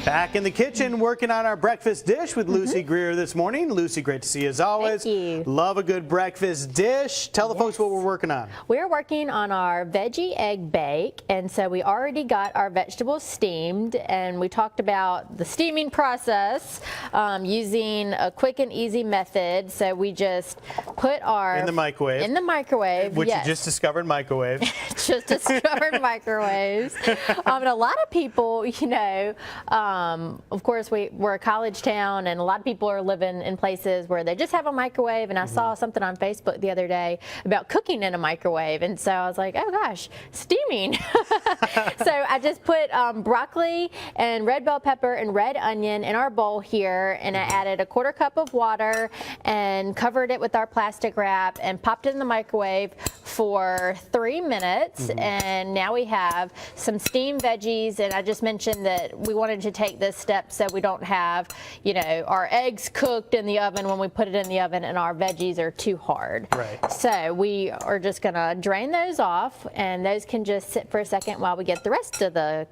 Back in the kitchen working on our breakfast dish with Lucy Greer this morning. Lucy, great to see you as always. Thank you. Love a good breakfast dish. Tell the folks what we're working on. We're working on our veggie egg bake, and so we already got our vegetables steamed, and we talked about the steaming process using a quick and easy method. So we just put our in the microwave, which you just discovered microwave. Just discovered microwaves. And a lot of people, you know, of course we're a college town, and a lot of people are living in places where they just have a microwave. And I saw something on Facebook the other day about cooking in a microwave, and so I was like, oh gosh, steaming. So I just put broccoli and red bell pepper and red onion in our bowl here, and I added a 1/4 cup of water and covered it with our plastic wrap and popped it in the microwave for 3 minutes. And now we have some steamed veggies, and I just mentioned that we wanted to take this step so we don't have, you know, our eggs cooked in the oven when we put it in the oven and our veggies are too hard. Right. So we are just gonna drain those off, and those can just sit for a second while we get the rest of the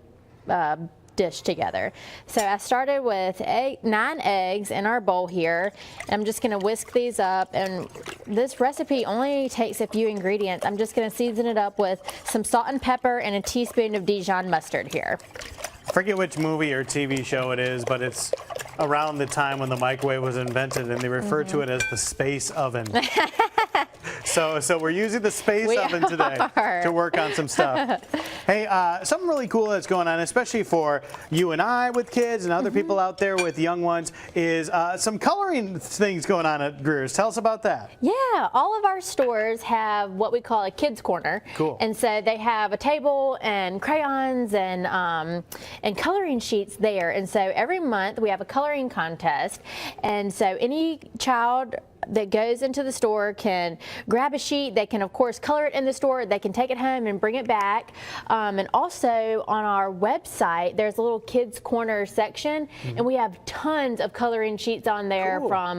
dish together. So I started with 9 eggs in our bowl here. I'm just gonna whisk these up, and this recipe only takes a few ingredients. I'm just gonna season it up with some salt and pepper and a teaspoon of Dijon mustard here. I forget which movie or TV show it is, but it's around the time when the microwave was invented, and they refer to it as the space oven. So we're using the space oven today to work on some stuff. Hey, something really cool that's going on, especially for you and I with kids and other people out there with young ones, is some coloring things going on at Greer's. Tell us about that. Yeah, all of our stores have what we call a kids corner. Cool. And so they have a table and crayons and coloring sheets there. And so every month we have a coloring contest. And so any child that goes into the store can grab a sheet. They can, of course, color it in the store. They can take it home and bring it back. And also on our website, there's a little kids corner section, and we have tons of coloring sheets on there. Cool. From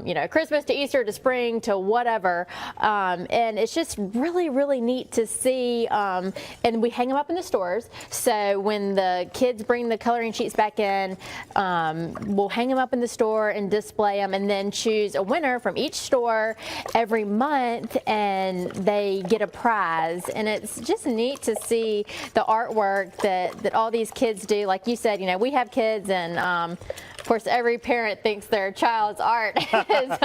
you know, Christmas to Easter to spring to whatever. And it's just really, really neat to see. And we hang them up in the stores. So when the kids bring the coloring sheets back in, we'll hang them up in the store and display them, and then choose a winner from each store every month, and they get a prize. And it's just neat to see the artwork that all these kids do. Like you said, you know, we have kids, and of course every parent thinks their child's art is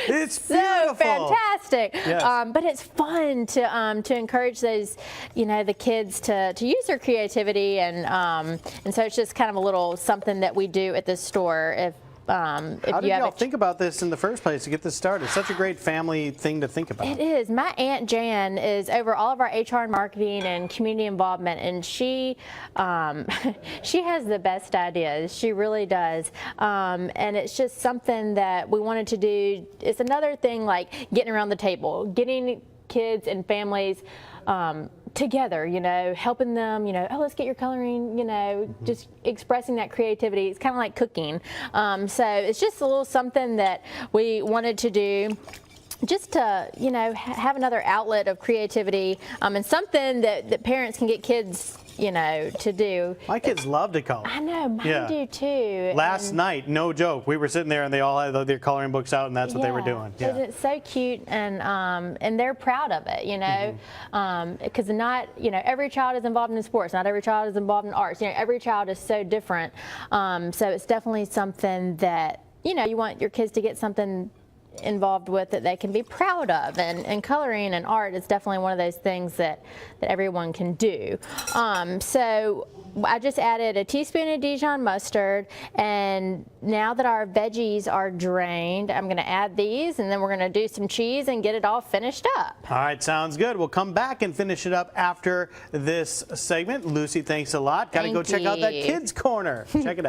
it's so fantastic. Yes. But it's fun to encourage those, you know, the kids to use their creativity, and so it's just kind of a little something that we do at this store. How did y'all think about this in the first place to get this started? Such a great family thing to think about. It is. My Aunt Jan is over all of our HR and marketing and community involvement, and she she has the best ideas. She really does. And it's just something that we wanted to do. It's another thing like getting around the table, getting kids and families together, you know, helping them, you know, oh, let's get your coloring, you know, just expressing that creativity. It's kind of like cooking. So it's just a little something that we wanted to do, just to, you know, have another outlet of creativity, and something that parents can get kids, you know, to do. My kids love to color. I know, mine do too. Last night, no joke, we were sitting there and they all had their coloring books out, and that's what they were doing. Yeah, it's so cute, and they're proud of it, you know, because not, you know, every child is involved in sports, not every child is involved in arts. You know, every child is so different. So it's definitely something that, you know, you want your kids to get something involved with that they can be proud of, and coloring and art is definitely one of those things that everyone can do. So I just added a teaspoon of Dijon mustard, and now that our veggies are drained, I'm going to add these, and then we're going to do some cheese and get it all finished up. All right, sounds good. We'll come back and finish it up after this segment. Lucy, thanks a lot. Got to go check out that kids corner. Check it out.